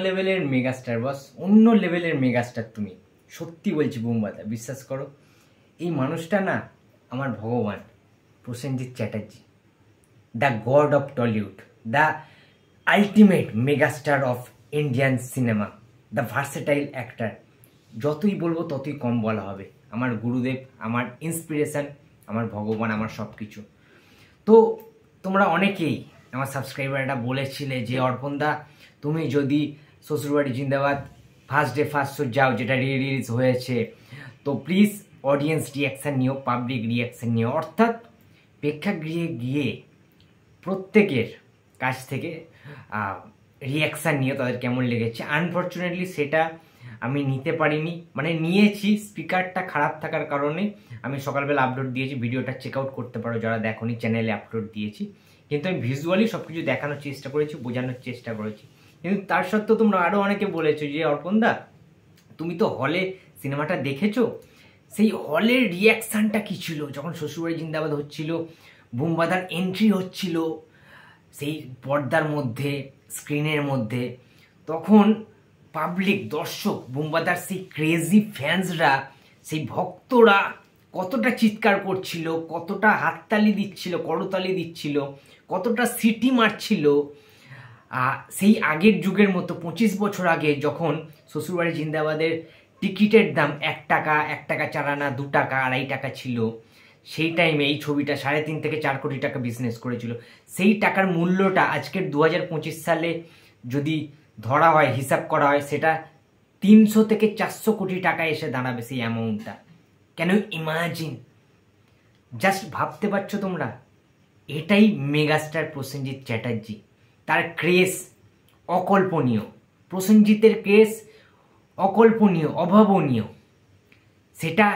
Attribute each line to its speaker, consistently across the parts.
Speaker 1: লেভেলের মেগাস্টার বস, অন্য লেভেলের মেগাস্টার তুমি, সত্যি বলছি বুম্বাদা, বিশ্বাস করো। এই মানুষটা না আমার ভগবান, Prosenjit Chatterjee, the god of Tollywood, the ultimate megastar of Indian cinema, the versatile actor. যতই বলবো ততই কম বলা হবে। আমার গুরুদেব, আমার ইন্সপিরেশন, আমার ভগবান, আমার সব কিছু। তো তোমরা অনেকেই আমার সাবস্ক্রাইবাররা বলেছিলে যে অর্পণদা তুমি যদি শ্বশুরবাড়ি জিন্দাবাদ ফার্স্ট ডে ফার্স্ট শো যাও, যেটা রিলিজ হয়েছে, তো প্লিজ অডিয়েন্স রিয়াকশান নিও, পাবলিক রিয়াকশান নিও, অর্থাৎ প্রেক্ষাগৃহে গিয়ে প্রত্যেকের কাছ থেকে রিয়াকশান নিয়ে তাদের কেমন লেগেছে। আনফর্চুনেটলি সেটা আমি নিতে পারিনি, মানে নিয়েছি, স্পিকারটা খারাপ থাকার কারণে। আমি সকালবেলা আপলোড দিয়েছি, ভিডিওটা চেক আউট করতে পারো যারা দেখোনি, চ্যানেলে আপলোড দিয়েছি, কিন্তু আমি ভিজুয়ালি সব কিছু দেখানোর চেষ্টা করেছি, বোঝানোর চেষ্টা করেছি। কিন্তু তার সত্ত্বেও তোমরা আরও অনেকে বলেছো যে অর্পণদা তুমি তো হলে সিনেমাটা দেখেছো, সেই হলের রিয়াকশানটা কী ছিল যখন শ্বশুরবাড়ি জিন্দাবাদ হচ্ছিল, বুম্বাদার এন্ট্রি হচ্ছিল সেই পর্দার মধ্যে, স্ক্রিনের মধ্যে, তখন পাবলিক, দর্শক, বুম্বাদার সেই ক্রেজি ফ্যান্সরা, সেই ভক্তরা কতটা চিৎকার করছিল, কতটা হাততালি দিচ্ছিল, করতালি দিচ্ছিল, কতটা সিটি মারছিল। সেই আগের যুগের মতো 25 বছর আগে যখন শ্বশুরবাড়ি জিন্দাবাদের টিকিটের দাম 1 টাকা, 1 টাকা 4 আনা, 2 টাকা, 2.5 টাকা ছিল, সেই টাইমে এই ছবিটা 3.5 থেকে 4 কোটি টাকা বিজনেস করেছিল। সেই টাকার মূল্যটা আজকের 2025 সালে যদি ধরা হয়, হিসাব করা হয়, সেটা 300 থেকে 400 কোটি টাকা এসে দাঁড়াবে সেই অ্যামাউন্টটা। কেন ইমাজিন, জাস্ট ভাবতে পারছো তোমরা? এটাই মেগাস্টার প্রসেনজিৎ চ্যাটার্জি। তার ক্রেজ অকল্পনীয়, প্রসেনজিতের ক্রেজ অকল্পনীয়, অভাবনীয়। সেটা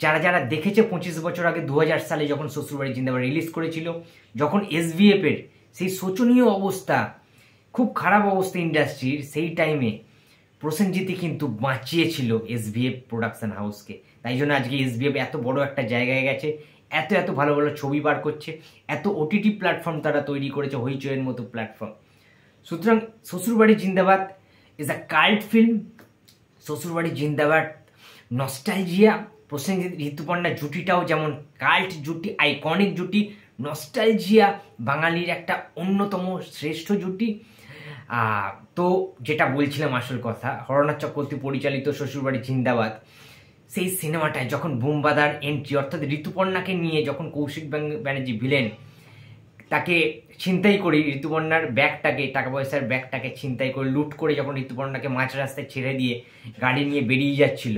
Speaker 1: যারা যারা দেখেছে 25 বছর আগে 2000 সালে যখন শ্বশুরবাড়ি জিন্দাবাদ রিলিজ করেছিল, যখন এসভিএফের সেই শোচনীয় অবস্থা, খুব খারাপ অবস্থা ইন্ডাস্ট্রির, সেই টাইমে প্রসেনজিৎই কিন্তু বাঁচিয়েছিল এসভিএফ প্রোডাকশন হাউসকে। তাই জন্য আজকে এসভিএফ এত বড় একটা জায়গায় গেছে, এত এত ভালো ভালো ছবি বার করছে, এত ওটিটি প্ল্যাটফর্ম তারা তৈরি করেছে, হইচইয়ের মতো প্ল্যাটফর্ম। সুতরাং শ্বশুরবাড়ি জিন্দাবাদ ইজ আ কাল্ট ফিল্ম। শ্বশুরবাড়ি জিন্দাবাদ নস্টালজিয়া, প্রসেনজিৎ ঋতুপর্ণা জুটিটাও যেমন কাল্ট জুটি, আইকনিক জুটি, নস্টালজিয়া, বাঙালির একটা অন্যতম শ্রেষ্ঠ জুটি। তো যেটা বলছিলাম আসল কথা, হরনাথ চক্রবর্তী পরিচালিত শ্বশুরবাড়ি জিন্দাবাদ, সেই সিনেমাটায় যখন বুম্বাদার এন্ট্রি, অর্থাৎ ঋতুপর্ণাকে নিয়ে যখন কৌশিক ব্যানার্জি ভিলেন, তাকে ছিনতাই করে ঋতুপর্ণার ব্যাগটাকে, টাকা পয়সার ব্যাগটাকে ছিনতাই করে, লুট করে যখন ঋতুপর্ণাকে মাঝ রাস্তায় ছেড়ে দিয়ে গাড়ি নিয়ে বেরিয়ে যাচ্ছিল,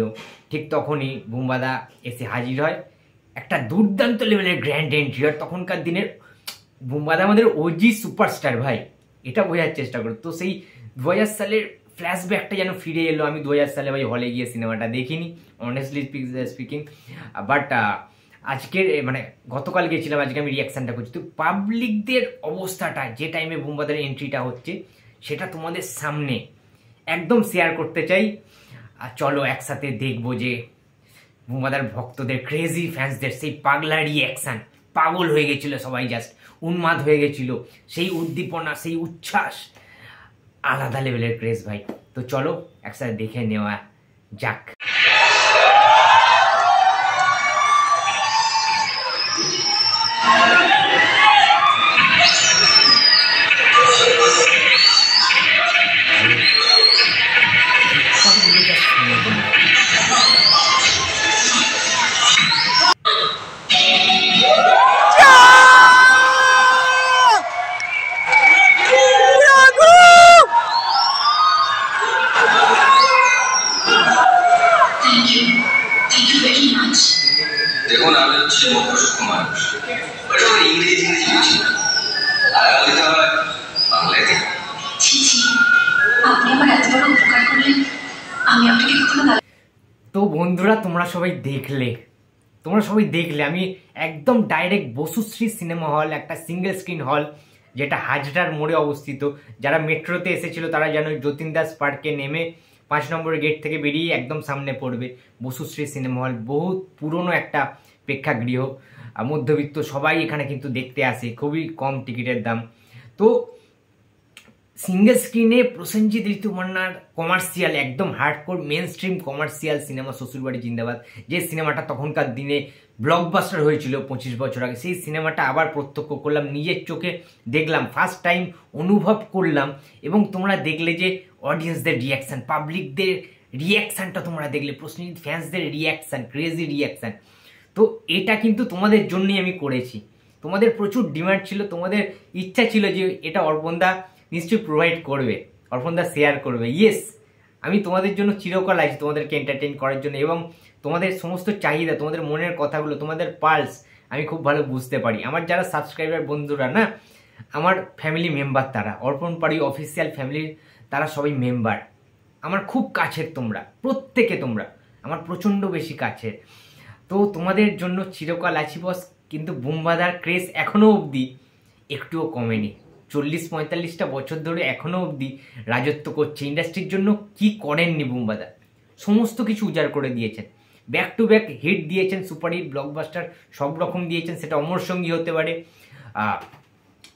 Speaker 1: ঠিক তখনই বুম্বাদা এসে হাজির হয়। একটা দুর্দান্ত লেভেলের গ্র্যান্ড এন্ট্রি। আর তখনকার দিনের বুম্বাদা আমাদের ওজি সুপারস্টার ভাই, এটা বোঝার চেষ্টা করো। তো সেই 2000 সালের ফ্ল্যাশব্যাকটা যেন ফিরে এলো। আমি 2000 সালে ভাই হলে গিয়ে সিনেমাটা দেখিনি, অনেস্টলি স্পিকিং, বাট আজকের মানে গতকাল গেছিলাম, আজকে আমি রিয়াকশানটা করছি। তো পাবলিকদের অবস্থাটা যে টাইমে বুম্বাদার এন্ট্রিটা হচ্ছে, সেটা তোমাদের সামনে একদম শেয়ার করতে চাই। আর চলো একসাথে দেখবো যে বুম্বাদার ভক্তদের, ক্রেজি ফ্যান্সদের সেই পাগলা রিয়াকশান, পাগল হয়ে গেছিল সবাই, জাস্ট উন্মাদ হয়ে গেছিল, সেই উদ্দীপনা, সেই উচ্ছ্বাস, আলাদা লেভেলের ক্রেজ ভাই। তো চলো একসাথে দেখে নেওয়া যাক।
Speaker 2: দেখুন আমি হচ্ছে মধ্যসূক্ষ্ম মানুষ, ওটা আমার ইংরেজি বুঝি না, আগামী তো আমার বাংলায় দেখি। আপনি আমার এত বড় উপকার করলেন, আমি আপনাকে কখনো।
Speaker 1: তো বন্ধুরা তোমরা সবাই দেখলে আমি একদম ডাইরেক্ট বসুশ্রী সিনেমা হল, একটা সিঙ্গেল স্ক্রিন হল, যেটা হাজরার মোড়ে অবস্থিত। যারা মেট্রোতে এসেছিল তারা যেন যতীন দাস পার্কে নেমে 5 নম্বর গেট থেকে বেরিয়ে একদম সামনে পড়বে বসুশ্রী সিনেমা হল। বহুত পুরনো একটা প্রেক্ষাগৃহ, মধ্যবিত্ত সবাই এখানে কিন্তু দেখতে আসে, খুবই কম টিকিটের দাম। তো সিঙ্গেল স্ক্রিনে প্রসেনজিৎ ঋতুপর্ণার কমার্শিয়াল, একদম hardcore mainstream commercial cinema Shwashurbari Zindabad, যে সিনেমাটা তখনকার দিনে ব্লকবাস্টার হয়েছিল 25 বছর আগে, সেই সিনেমাটা আবার প্রত্যক্ষ করলাম, নিজের চোখে দেখলাম, ফার্স্ট টাইম অনুভব করলাম। এবং তোমরা দেখলে যে অডিয়েন্সদের রিয়াকশান, পাবলিকদের রিয়াকশানটা তোমরা দেখলে, প্রসেনজিৎ ফ্যান্সদের রিয়াকশান, ক্রেজি রিয়াকশান। তো এটা কিন্তু তোমাদের জন্যই আমি করেছি। তোমাদের প্রচুর ডিমান্ড ছিল, তোমাদের ইচ্ছা ছিল যে এটা অর্পণদা নিশ্চয়ই প্রোভাইড করবে, অর্পণদা শেয়ার করবে। ইয়েস, আমি তোমাদের জন্য চিরকাল আছি, তোমাদেরকে এন্টারটেইন করার জন্য। এবং তোমাদের সমস্ত চাহিদা, তোমাদের মনের কথাগুলো, তোমাদের পালস আমি খুব ভালো বুঝতে পারি। আমার যারা সাবস্ক্রাইবার বন্ধুরা না, আমার ফ্যামিলি মেম্বার, তারা অর্পণ পাড়ি অফিসিয়াল ফ্যামিলির, তারা সবাই মেম্বার, আমার খুব কাছের। তোমরা প্রত্যেকে, তোমরা আমার প্রচণ্ড বেশি কাছের। তো তোমাদের জন্য চিরকাল আছি বস। কিন্তু বুম্বাদার ক্রেজ এখনও অবধি একটুও কমেনি। 40-45টা বছর ধরে এখনও অবধি রাজত্ব করছে। ইন্ডাস্ট্রির জন্য কি করেননি বুম্বাদা, সমস্ত কিছু উজাড় করে দিয়েছেন। ব্যাক টু ব্যাক হিট দিয়েছেন, সুপার হিট, ব্লকবাস্টার সব রকম দিয়েছেন। সেটা অমর সঙ্গী হতে পারে,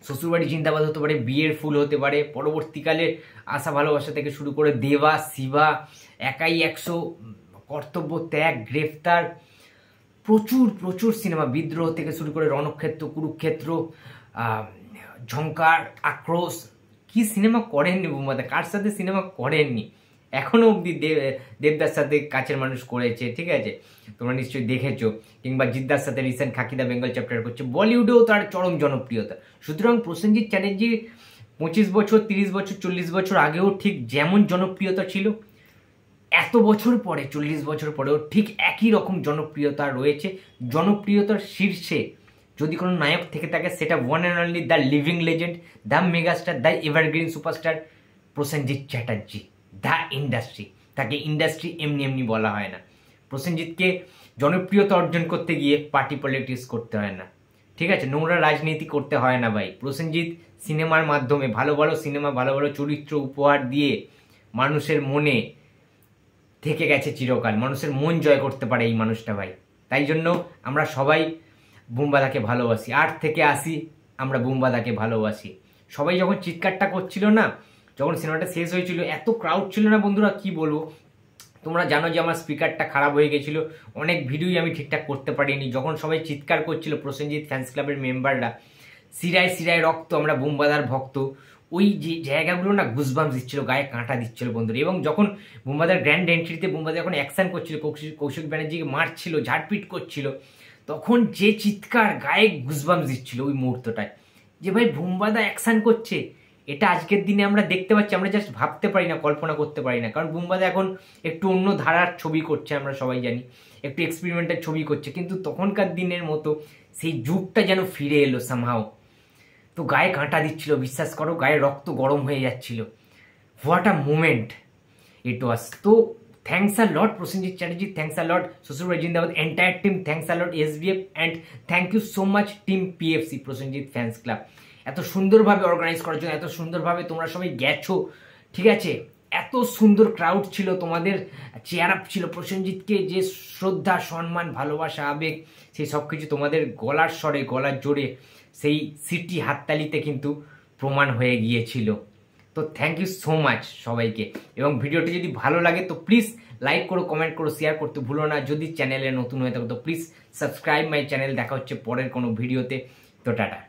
Speaker 1: শ্বশুরবাড়ি জিন্দাবাদ হতে পারে, বিয়ের ফুল হতে পারে, পরবর্তীকালে আশা ভালোবাসা থেকে শুরু করে দেবা, শিবা, একাই 100, কর্তব্য ত্যাগ, গ্রেফতার, প্রচুর প্রচুর সিনেমা, বিদ্রোহ থেকে শুরু করে রণক্ষেত্র, কুরুক্ষেত্র, ঝঙ্কার, আক্রোশ, কি সিনেমা করেননি বুম্বাদা, কার সাথে সিনেমা করেননি। এখনও অবধি দেবদার সাথে কাছের মানুষ করেছে, ঠিক আছে, তোমরা নিশ্চয়ই দেখেছো। কিংবা জিদ্দার সাথে রিসেন্ট খাকিদা বেঙ্গল চ্যাপ্টার করছে, বলিউডেও তার চরম জনপ্রিয়তা। সুতরাং প্রসেনজিৎ চ্যাটার্জি 25 বছর, 30 বছর, 40 বছর আগেও ঠিক যেমন জনপ্রিয়তা ছিল, এত বছর পরে, 40 বছর পরেও ঠিক একই রকম জনপ্রিয়তা রয়েছে। জনপ্রিয়তার শীর্ষে যদি কোনো নায়ক থেকে থাকে, সেটা one and only the living legend, the megastar, the evergreen superstar Prosenjit Chatterjee, the industry. তাকে ইন্ডাস্ট্রি এমনি এমনি বলা হয় না। প্রসেনজিৎকে জনপ্রিয়তা অর্জন করতে গিয়ে পার্টি পলিটিক্স করতে হয় না, ঠিক আছে, নোংরা রাজনীতি করতে হয় না ভাই। প্রসেনজিৎ সিনেমার মাধ্যমে ভালো ভালো সিনেমা, ভালো ভালো চরিত্র উপহার দিয়ে মানুষের মনে থেকে গেছে চিরকাল। মানুষের মন জয় করতে পারে এই মানুষটা ভাই। তাই জন্য আমরা সবাই বুম্বাদাকে ভালোবাসি। 8 থেকে 80 আমরা বুম্বাদাকে ভালোবাসি। সবাই যখন চিৎকারটা করছিল না, যখন সিনেমাটা শেষ হয়েছিল, এত ক্রাউড ছিল না বন্ধুরা, কি বলবো। তোমরা জানো যে আমার স্পিকারটা খারাপ হয়ে গেছিলো, অনেক ভিডিওই আমি ঠিকঠাক করতে পারিনি। যখন সবাই চিৎকার করছিল, প্রসেনজিৎ ফ্যান্স ক্লাবের মেম্বাররা, শিরায় শিরায় রক্ত, আমরা বুম্বাদার ভক্ত, ওই যে জায়গাগুলো না গুজবাম্পস দিচ্ছিল, গায়ে কাঁটা দিচ্ছিল বন্ধুরা। এবং যখন বুম্বাদার গ্র্যান্ড এন্ট্রিতে বুম্বাদা যখন অ্যাকশন করছিল, কৌশিক ব্যানার্জিকে মারছিল, ঝাড়পিট করছিল, তখন যে চিৎকার, গায়ে গুজবাম্পস দিচ্ছিল ওই মুহূর্তটায়, যে ভাই বুম্বাদা অ্যাকশন করছে। এটা আজকের দিনে আমরা দেখতে পাচ্ছি, আমরা জাস্ট ভাবতে পারি না, কল্পনা করতে পারি না। কারণ বুম্বাদা এখন একটু অন্য ধারার ছবি করছে, আমরা সবাই জানি, একটু এক্সপেরিমেন্টাল ছবি করছে। কিন্তু তখনকার দিনের মতো সেই যুগটা যেন ফিরে এলো সামহাও। তো গায়ে কাঁটা দিচ্ছিল, বিশ্বাস করো, গায়ে রক্ত গরম হয়ে যাচ্ছিল। What a moment it was. তো thanks a lot Prosenjit Chatterjee, thanks a lot Shoshurbari Zindabad entire team, thanks a lot SBF, and thank you so much team PFC Prosenjit fans club, এত সুন্দরভাবে অর্গানাইজ করার জন্য, এত সুন্দরভাবে তোমরা সবাই গেছো, ঠিক আছে। এত সুন্দর ক্রাউড ছিল, তোমাদের চেয়ার আপ ছিল, প্রসেনজিৎকে যে শ্রদ্ধা, সম্মান, ভালোবাসা, আবেগ, সেই সব কিছু তোমাদের গলার স্বরে, গলার জোরে, সেই সিটি হাততালিতে কিন্তু প্রমাণ হয়ে গিয়েছিল। তো থ্যাংক ইউ সো মাচ সবাইকে। এবং ভিডিওটি যদি ভালো লাগে তো প্লিজ লাইক করো, কমেন্ট করো, শেয়ার করতে ভুলো না। যদি চ্যানেলে নতুন হয়ে থাকো তো প্লিজ সাবস্ক্রাইব মাই চ্যানেল। দেখা হচ্ছে পরের কোনো ভিডিওতে। তো টাটা।